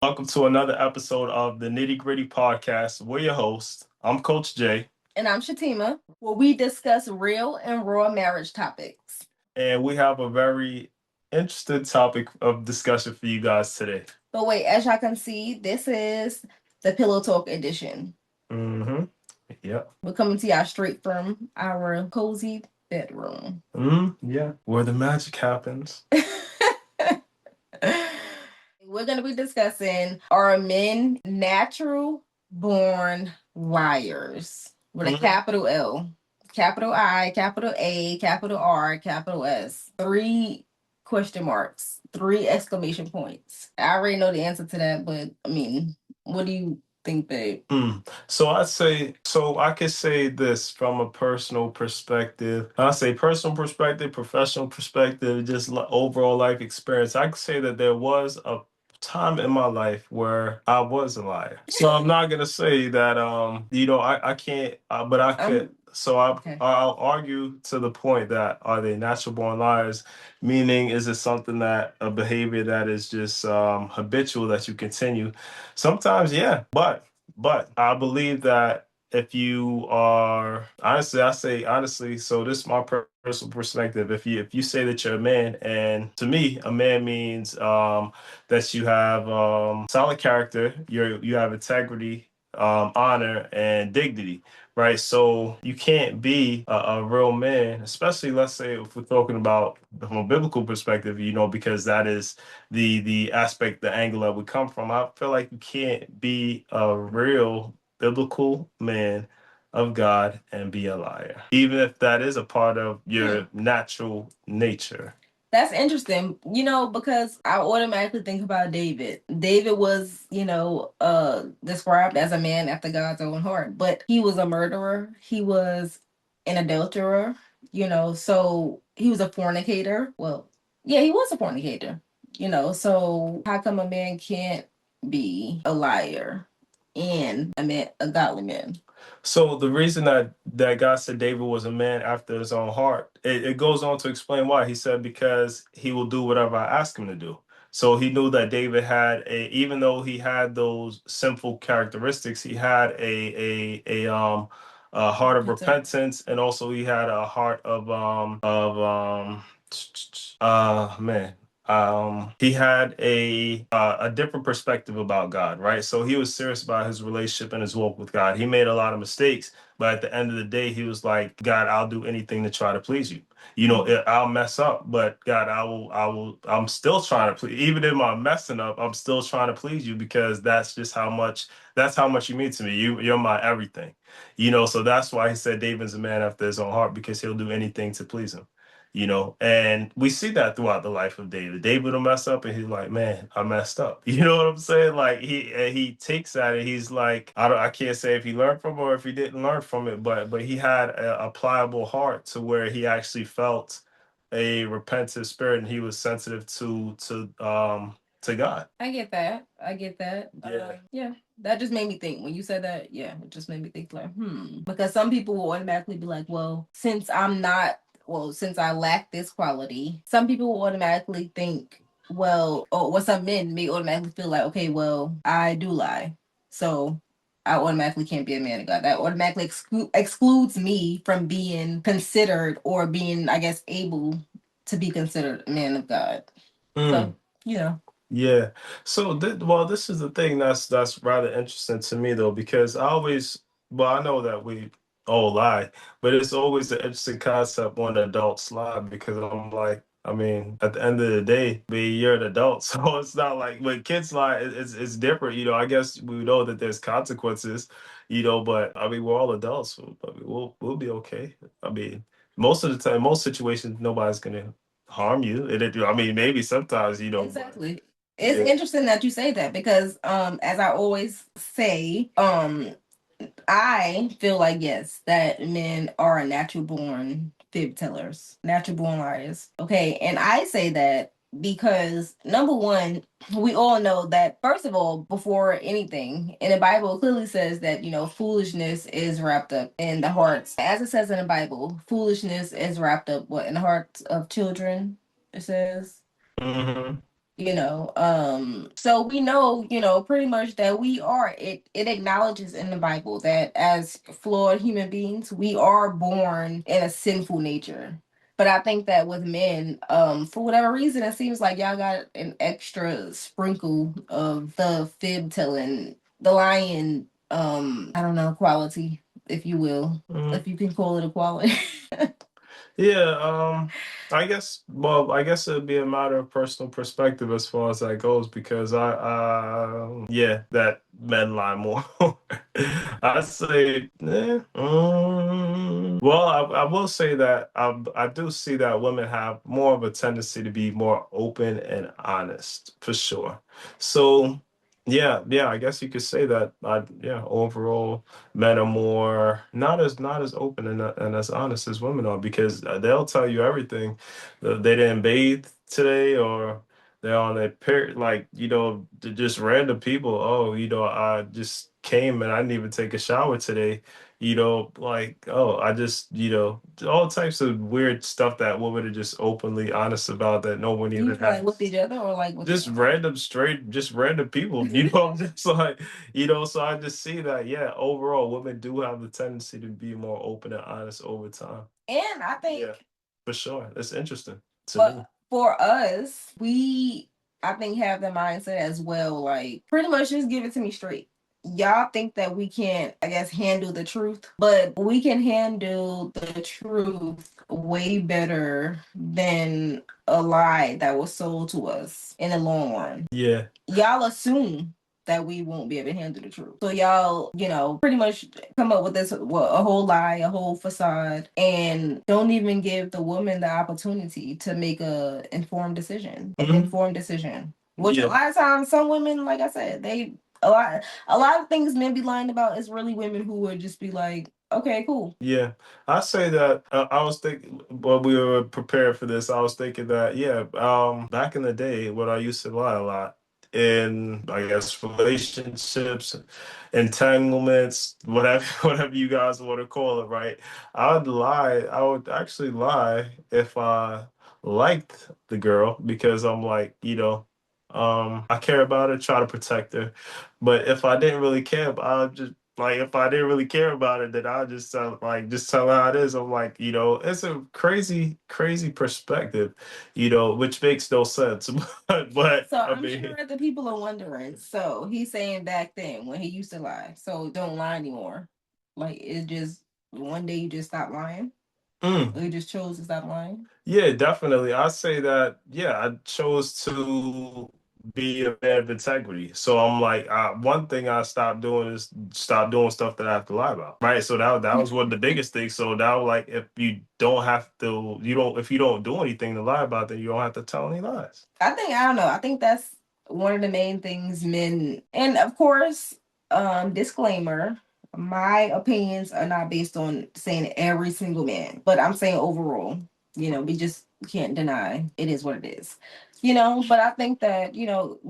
Welcome to another episode of the Nitty Gritty Podcast. We're your hosts. I'm Coach Jay. And I'm Shatima, where we discuss real and raw marriage topics. And we have a very interesting topic of discussion for you guys today. But wait, as y'all can see, this is the Pillow Talk edition. Mm-hmm. Yep. We're coming to y'all straight from our cozy bedroom. Yeah. Where the magic happens. We're going to be discussing, are men natural born liars? With a capital L, capital I, capital A, capital R, capital S. 3 question marks, 3 exclamation points. I already know the answer to that, but I mean, what do you think, babe? So I could say this from a personal perspective. I say personal perspective, professional perspective, just overall life experience. I could say that there was a time in my life where I was a liar. So I'm not gonna say that I can't, but I could. Okay. I'll argue to the point that are they natural born liars? Meaning, is it something that a behavior that is just habitual that you continue? Sometimes, yeah, but I believe that if you are honestly, I say honestly, so this is my personal perspective. If you say that you're a man, and to me, a man means that you have solid character, you have integrity, honor, and dignity, right? So you can't be a real man, especially let's say if we're talking about from a biblical perspective, because that is the aspect, the angle that we come from. I feel like you can't be a real biblical man of God and be a liar, even if that is a part of your natural nature. That's interesting, because I automatically think about David. David was, described as a man after God's own heart, but he was a murderer. He was an adulterer, so he was a fornicator. Well, yeah, he was a fornicator, so how come a man can't be a liar and a godly man? So the reason that God said David was a man after his own heart, it goes on to explain why. He said because he will do whatever I ask him to do. So he knew that David had even though he had those sinful characteristics, he had a heart of repentance, and also he had a heart man he had a different perspective about God, right? So he was serious about his relationship and his walk with God. He made a lot of mistakes, but at the end of the day, he was like, God, I'll do anything to try to please you. I'll mess up, but God, I'm still trying to please. Even if I'm messing up, I'm still trying to please you, because that's how much you mean to me. You're my everything. So that's why he said David's a man after his own heart, because he'll do anything to please him. And we see that throughout the life of David. David will mess up and he's like, man, I messed up. You know what I'm saying? Like he takes that and he's like, I can't say if he learned from it or if he didn't learn from it, but he had a pliable heart to where he actually felt a repentant spirit, and he was sensitive to God. I get that. Yeah. Yeah. That just made me think. When you said that, yeah, it just made me think like, Because some people will automatically be like, well, since I lack this quality, some people will automatically think, well, or some men may automatically feel like, okay, well, I do lie. So I automatically can't be a man of God. That automatically excludes me from being considered or being, I guess, able to be considered a man of God. So, yeah. Yeah. So, this is the thing that's rather interesting to me, though, because I know that we all lie, but it's always an interesting concept when adults lie, because I'm like, I mean, at the end of the day, you're an adult, so it's not like when kids lie, it's different. I guess we know that there's consequences, but I mean, we're all adults, so, I mean, we'll be okay. I mean, most of the time, most situations, nobody's gonna harm you. I mean, maybe sometimes, Exactly. It's interesting that you say that because as I always say, I feel like yes, that men are natural born fib tellers, natural born liars. Okay, and I say that because number one, we all know that first of all, before anything, in the Bible it clearly says that foolishness is wrapped up in the hearts. As it says in the Bible, foolishness is wrapped up what in the hearts of children. It says. hmm So we know, pretty much that it acknowledges in the Bible that as flawed human beings, we are born in a sinful nature. But I think that with men, for whatever reason, it seems like y'all got an extra sprinkle of the fib telling, the lying, I don't know, quality, if you will, Mm. if you can call it a quality. Yeah, I guess it'd be a matter of personal perspective as far as that goes because yeah, that men lie more. I say, well, I will say that I do see that women have more of a tendency to be more open and honest, for sure. So, yeah, I guess you could say that. Yeah, overall men are more not as open and as honest as women are because they'll tell you everything. They didn't bathe today or they're on a period, like, just random people. Oh, I just came and I didn't even take a shower today. Like, oh, I just, all types of weird stuff that women are just openly honest about that no one You even feel like with has. each other or like with Just random, straight, just random people, just like, so I just see that, yeah, overall, women do have the tendency to be more open and honest over time. and I think Yeah, for sure. It's interesting to me. but for us, I think have the mindset as well, like pretty much just give it to me straight. Y'all think that we can't, I guess, handle the truth, but we can handle the truth way better than a lie that was sold to us in the long run. Yeah. Y'all assume that we won't be able to handle the truth. So y'all, pretty much come up with this, a whole lie, a whole facade, and don't even give the woman the opportunity to make an Mhm. informed decision. Which a Yeah. lot of times, some women, like I said, a lot of things men be lying about is really women who would just be like, okay, cool. Yeah, I say that I was thinking while we were prepared for this, I was thinking that yeah, back in the day, when I used to lie a lot in, I guess, relationships, entanglements, whatever whatever you guys want to call it, right? I would lie. I would actually lie if I liked the girl because I'm like, I care about her, try to protect her. But if I didn't really care, I would just like if I didn't really care about it, then I'll just tell her how it is. I'm like, it's a crazy, crazy perspective, which makes no sense. But So I I'm mean, sure the people are wondering. So he's saying back then when he used to lie. So don't lie anymore. Like it just one day you just stop lying. Or mm, you just chose to stop lying. yeah, definitely. I say that, yeah, I chose to be a man of integrity. So I'm like, one thing I stopped doing is stop doing stuff that I have to lie about. Right. So that was one of the biggest things. So now, like, if you don't have to, if you don't do anything to lie about, then you don't have to tell any lies. I don't know. I think that's one of the main things men, and of course, disclaimer, my opinions are not based on saying every single man, but I'm saying overall, we just can't deny it is what it is. But I think that,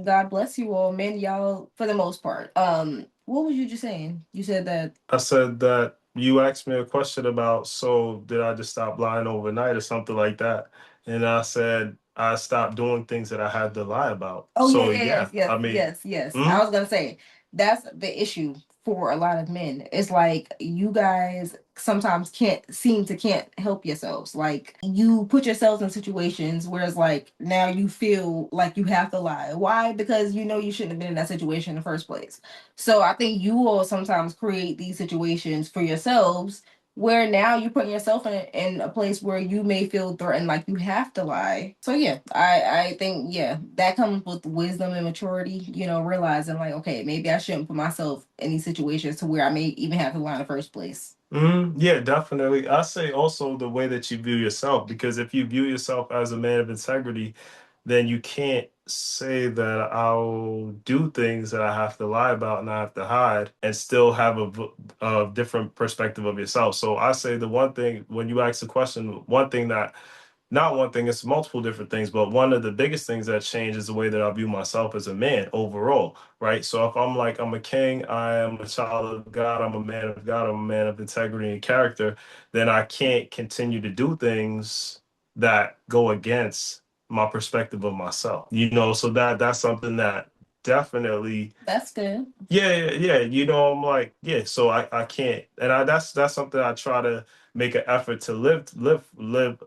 God bless you all, men, y'all, for the most part. What was you just saying? You said that. I said that you asked me a question about, so did I just stop lying overnight or something like that? And I said I stopped doing things that I had to lie about. Oh yeah, So yeah, yeah, yes, yes, I mean, yes, yes. I mm, was gonna say that's the issue for a lot of men. It's like you guys sometimes can't help yourselves. Like you put yourselves in situations where it's like now you feel like you have to lie. Why? Because you know you shouldn't have been in that situation in the first place. So I think you all sometimes create these situations for yourselves where now you're putting yourself in a place where you may feel threatened, like you have to lie. So yeah, I think yeah, that comes with wisdom and maturity, realizing like, okay, maybe I shouldn't put myself in these situations to where I may even have to lie in the first place. yeah, definitely. I say also the way that you view yourself, because if you view yourself as a man of integrity, then you can't say that I'll do things that I have to lie about and I have to hide and still have a different perspective of yourself. So I say the one thing when you ask the question, one thing that not one thing, it's multiple different things, but one of the biggest things that change is the way that I view myself as a man overall, right? So if I'm like, I'm a king, I am a child of God, I'm a man of God, I'm a man of integrity and character, then I can't continue to do things that go against my perspective of myself. You know, so that's something that definitely, That's good. yeah, yeah, yeah. You know, I'm like, yeah, so I can't, and that's something I try to make an effort to live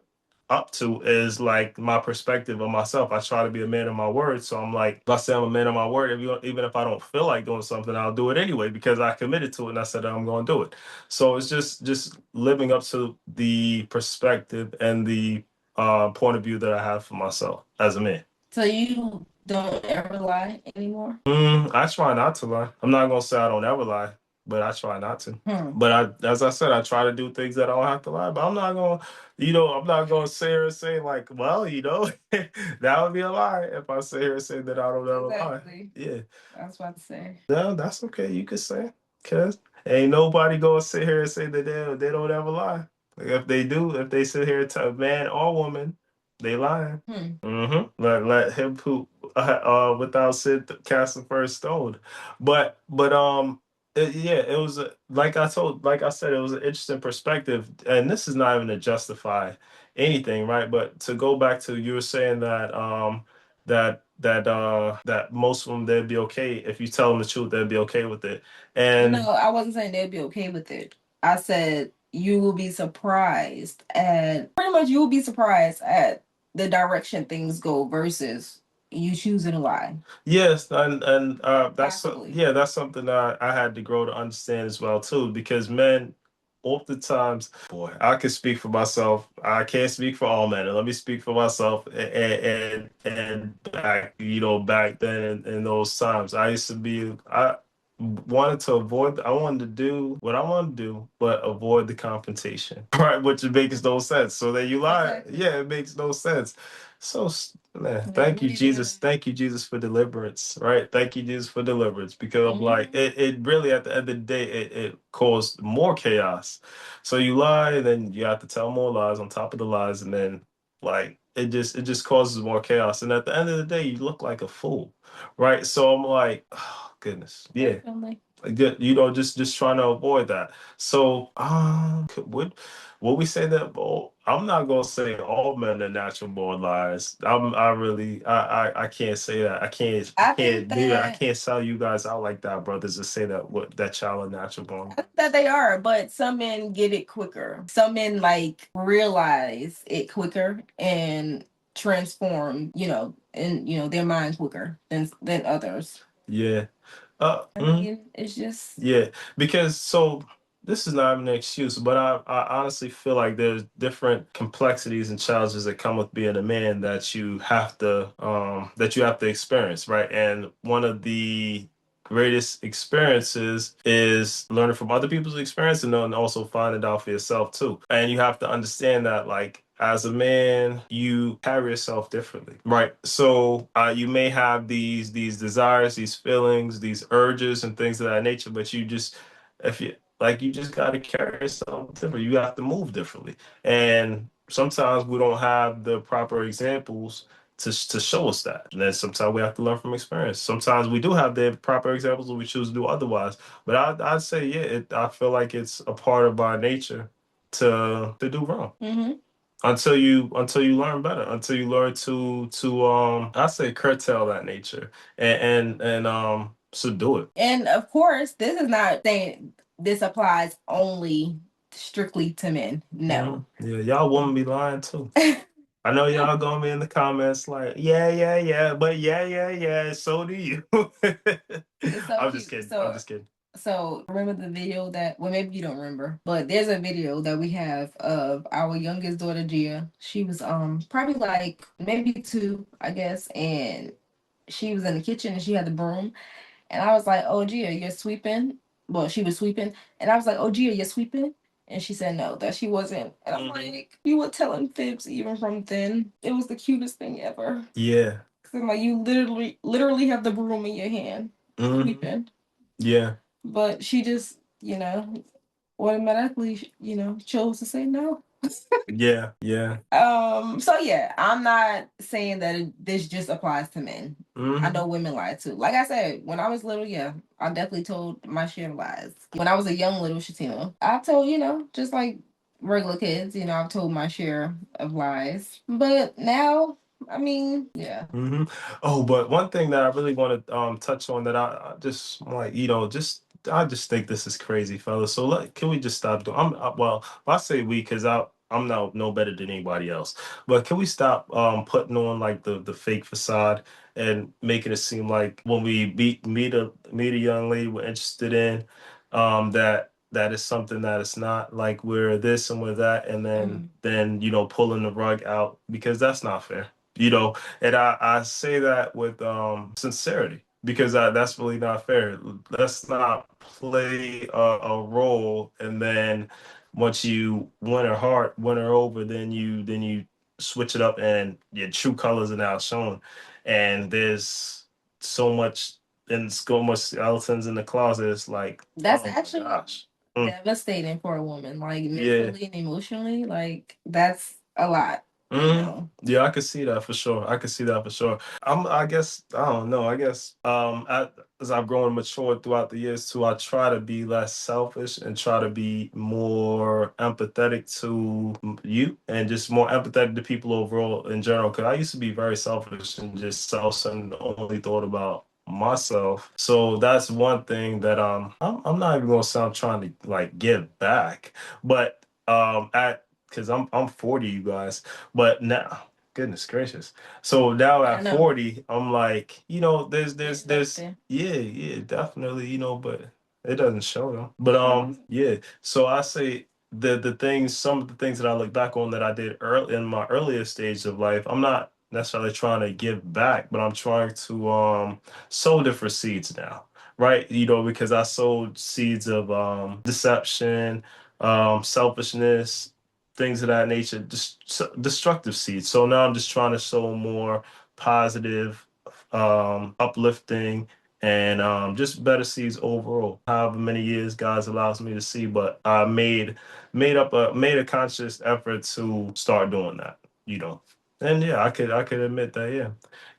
up to, is like my perspective of myself. I try to be a man of my word. So I'm like, if I say I'm a man of my word, even if I don't feel like doing something, I'll do it anyway because I committed to it and I said I'm going to do it. So it's just living up to the perspective and the point of view that I have for myself as a man. So you don't ever lie anymore? I try not to lie. I'm not gonna say I don't ever lie, but I try not to. But as I said, I try to do things that I don't have to lie. But I'm not gonna, I'm not gonna sit here and say like, well, that would be a lie if I sit here and say that I don't ever lie. Exactly. Yeah, I was about to say. no, that's okay. You can say, cause ain't nobody gonna sit here and say that they don't ever lie. Like, if they do, if they sit here and tell man or woman, they lying. Let him who without sin cast the first stone. Yeah, it was like I said, it was an interesting perspective, and this is not even to justify anything, right? But to go back to, you were saying that that most of them, they'd be okay if you tell them the truth, they'd be okay with it. And No, I wasn't saying they'd be okay with it. I said you will be surprised at pretty much you will be surprised at the direction things go versus you choosing to lie. yes, and Possibly. yeah, that's something that I had to grow to understand as well too, because men oftentimes, boy, I can speak for myself. I can't speak for all men. And let me speak for myself. And back, back then in those times, I used to be, I wanted to avoid, I wanted to do what I wanted to do, but avoid the confrontation, right? Which makes no sense. So then you lie. Exactly. Yeah, it makes no sense. So, man, Yeah, thank what you, are you doing? Jesus. Thank you, Jesus, for deliverance, right? Thank you, Jesus, for deliverance. Because I'm like, Mhm. it really, at the end of the day, it caused more chaos. So you lie, and then you have to tell more lies on top of the lies, and then like it just causes more chaos. And at the end of the day, you look like a fool, right? So I'm like, oh goodness, yeah. Definitely. Just trying to avoid that. So, would we say that? Well, I'm not gonna say all men are natural born liars. I really, I can't say that. I I think can't do that. I that can't sell you guys out like that, brothers, to say that what that child are natural born. they are, but some men get it quicker. Some men like realize it quicker and transform, and their mind quicker than others. Yeah. I mean, it's just Yeah, because so this is not even an excuse, but I honestly feel like there's different complexities and challenges that come with being a man that you have to experience, right? And one of the greatest experiences is learning from other people's experience, and then also finding out for yourself too. And you have to understand that, like, as a man, you carry yourself differently, right? So you may have these desires, these feelings, these urges, and things of that nature, but if you you just got to carry yourself different. You have to move differently, and sometimes we don't have the proper examples to show us that. And then sometimes we have to learn from experience. Sometimes we do have the proper examples, and we choose to do otherwise. But I'd say, yeah, I feel like it's a part of our nature to do wrong until you learn better, until you learn to I say curtail that nature and subdue it. and of course, this is not saying this applies only strictly to men. No. Yeah, y'all women be lying too. I know y'all gonna be in the comments like, yeah, yeah, yeah, but yeah, yeah, yeah, so do you. It's so I'm just cute. kidding. I'm just kidding. So remember the video that, well, maybe you don't remember, but there's a video that we have of our youngest daughter Gia. She was probably like maybe 2, I guess, and she was in the kitchen and she had the broom, and I was like, "Oh Gia, you're sweeping." Well, she was sweeping, and I was like, "Oh Gia, you're sweeping." And she said no, that she wasn't. And I'm like, you were telling fibs even from then. It was the cutest thing ever. Yeah. 'Cause I'm like, you literally have the broom in your hand, sweeping. Yeah. But she just, automatically, chose to say no. Yeah. Yeah. So yeah, I'm not saying that this just applies to men. I know women lie too. Like I said, when I was little, yeah, I definitely told my share of lies. When I was a young little Shatima, I told, just like regular kids, I've told my share of lies. But now I mean, yeah. Hmm. Oh, but one thing that I really want to touch on that I just like, just I just think this is crazy, fellas. So can we just stop doing? Well, I say we because I'm not no better than anybody else. But can we stop putting on like the fake facade and making it seem like when we meet a young lady we're interested in, that is something that it's not, like we're this and we're that, and then pulling the rug out, because that's not fair. And I say that with sincerity, because that's really not fair. Let's not play a role, and then once you win her over, then you switch it up and your true colors are now shown. And there's so much and so much skeletons in the closet. It's like, That's oh my actually gosh. devastating for a woman, like Yeah. mentally and emotionally. Like that's a lot, you Hmm. know. Yeah, I could see that for sure. I could see that for sure. I guess, I don't know. I guess as I've grown and matured throughout the years too, I try to be less selfish and try to be more empathetic to you, and just more empathetic to people overall in general. Because I used to be very selfish and just self-centered, only thought about myself. So that's one thing that I'm not even gonna sound trying to like give back, but at because I'm 40, you guys. But now, goodness gracious. So now I at know. 40, I'm like, Getting up there's, there. yeah, yeah, definitely, but it doesn't show though. But Mhm. yeah. So I say some of the things that I look back on that I did early in my earlier stage of life, I'm not necessarily trying to give back, but I'm trying to sow different seeds now. Right, because I sowed seeds of deception, selfishness, things of that nature, destructive seeds. So now I'm just trying to sow more positive, uplifting, and just better seeds overall. However many years God allows me to see, but I made a conscious effort to start doing that. You know, and yeah, I could admit that, yeah,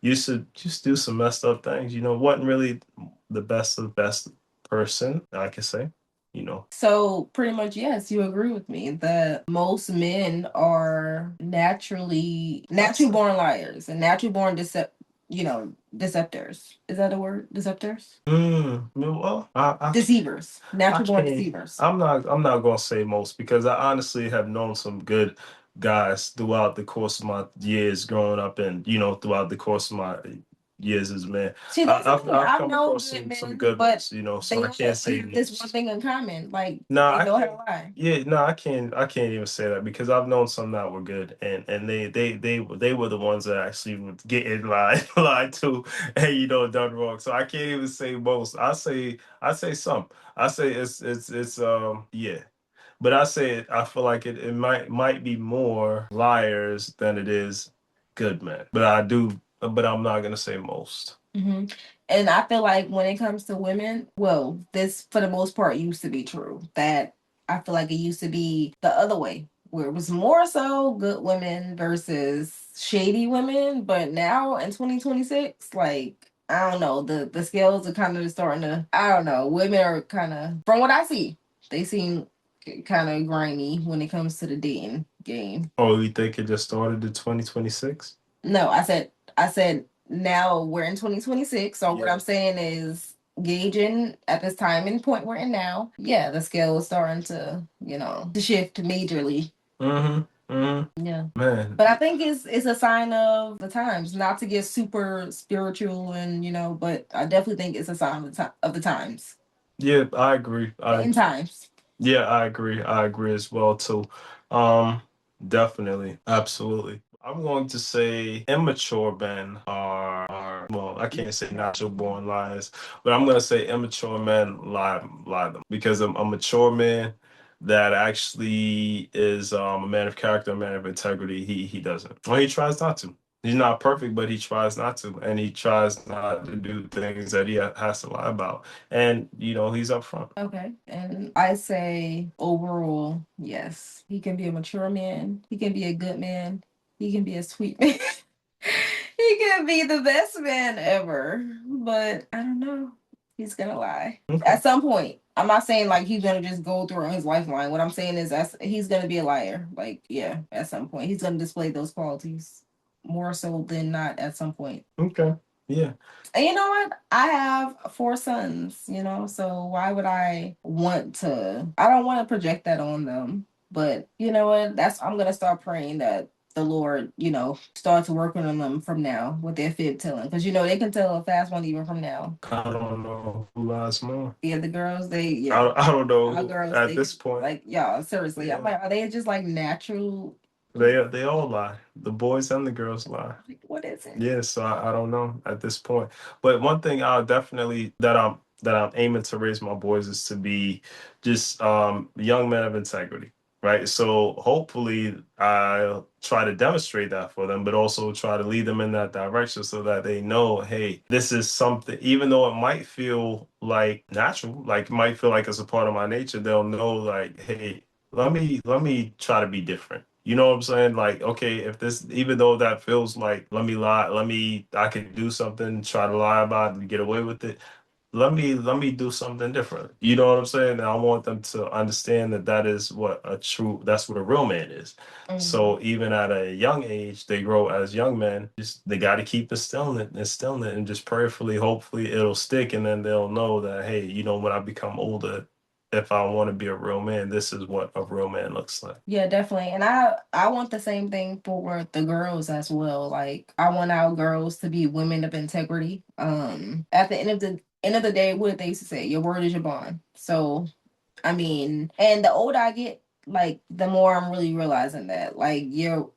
used to just do some messed up things. Wasn't really the best of the best person, I could say. You know. So pretty much, yes, you agree with me that most men are naturally born liars and naturally born deceptors. Is that a word? Deceptors? Well, Deceivers. I Natural born can't. deceivers. I'm not gonna say most, because I honestly have known some good guys throughout the course of my years growing up, and throughout the course of my years as a man. See, that's the thing. I've I've come known across good some men, good but ones, they so I also can't say have this one most. thing in common. Like No, they I know how to can't. lie. Yeah, no, I can't even say that, because I've known some that were good, and they were the ones that actually would get in line lied to, and done wrong. So I can't even say most. I say some. I say it's yeah. But I feel like it might be more liars than it is good men. But I'm not gonna say most. Hmm. And I feel like when it comes to women, well, this for the most part used to be true. That I feel like it used to be the other way, where it was more so good women versus shady women. But now in 2026, like I don't know, the scales are kind of starting to. I don't know. Women are kind of, from what I see, they seem kind of grimy when it comes to the dating game. Oh, you think it just started in 2026? No, I said now we're in 2026. So what Yeah. I'm saying is gauging at this time and point we're in now, yeah, the scale is starting to shift majorly. Mm-hmm. Mm-hmm. Yeah. Man. But I think it's a sign of the times, not to get super spiritual and but I definitely think it's a sign of the times. Yeah, I agree. The end times. Yeah, I agree. I agree as well too. Um, Definitely, absolutely. I'm going to say immature men are, well, I can't say natural born liars, but I'm going to say immature men lie them, because a mature man that actually is a man of character, a man of integrity, he doesn't. Well, he tries not to. He's not perfect, but he tries not to, and he tries not to do things that he has to lie about. And he's upfront. Okay. And I say overall, yes. He can be a mature man. He can be a good man. He can be a sweet man. He can be the best man ever. But I don't know. He's gonna lie. Okay. At some point. I'm not saying like he's gonna just go through his lifeline. What I'm saying is he's gonna be a liar. Like, yeah, at some point. He's gonna display those qualities. more so than not at some point. Okay. Yeah. And you know what? I have 4 sons, so why would I want to? I don't want to project that on them. But you know what? I'm gonna start praying that the Lord, starts working on them from now with their fib telling, because they can tell a fast one even from now. I don't know who lies more. Yeah, the girls, I don't know our girls, at this point. like, y'all, seriously, I'm Yeah. like, are they just like natural? They all lie. The boys and the girls lie. Like, what is it? Yeah, so I don't know at this point. But one thing I'll definitely that I'm aiming to raise my boys is to be just young men of integrity. Right. So hopefully I'll try to demonstrate that for them, but also try to lead them in that direction so that they know, hey, this is something, even though it might feel like natural, like it might feel like it's a part of my nature, they'll know like, hey, let me try to be different. You know what I'm saying? Like, okay, if this, even though that feels like, let me lie, I could do something, try to lie about it and get away with it. Let me do something different. You know what I'm saying? And I want them to understand that that's what a real man is. Mhm. So even at a young age, they grow as young men. Just they got to keep instilling it, and just prayerfully, hopefully, it'll stick, and then they'll know that, hey, when I become older, if I want to be a real man, this is what a real man looks like. Yeah, definitely. And I want the same thing for the girls as well. Like, I want our girls to be women of integrity. At the end of the day, what did they used to say? Your word is your bond. So, I mean, and the older I get, like, the more I'm really realizing that, like, your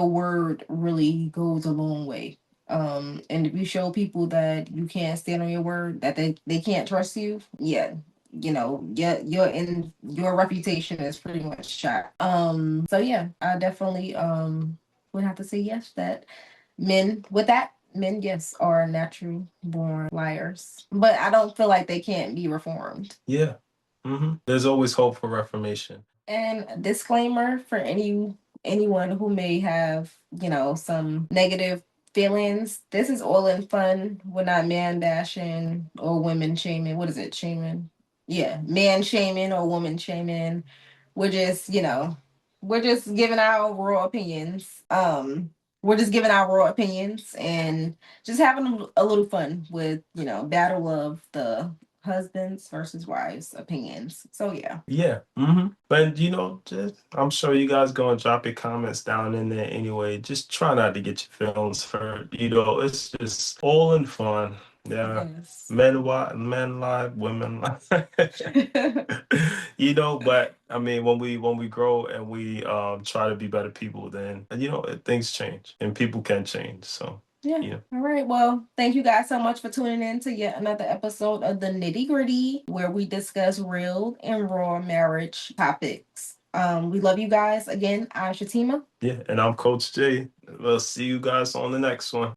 word really goes a long way. And if you show people that you can't stand on your word, that they can't trust you, yeah, your reputation is pretty much shot. So yeah, I definitely would have to say yes, that men, yes, are natural born liars, but I don't feel like they can't be reformed. Yeah. There's always hope for reformation. And disclaimer for anyone who may have, some negative feelings. This is all in fun. We're not man bashing or women shaming. What is it? Shaming? Yeah, man shaming or woman shaming. We're just, we're just giving our raw opinions. We're just giving our raw opinions and just having a little fun with, battle of the husbands versus wives opinions. So yeah. Yeah. But just I'm sure you guys gonna drop your comments down in there anyway. Just try not to get your feelings hurt. It's just all in fun. Yeah. Yes. Men lie, women lie. But I mean, when we grow and we try to be better people, then things change and people can change. So Yeah. yeah. All right. Well, thank you guys so much for tuning in to yet another episode of the Nitty Gritty, where we discuss real and raw marriage topics. We love you guys. Again, I'm Shatima. Yeah, and I'm Coach Jay. We'll see you guys on the next one.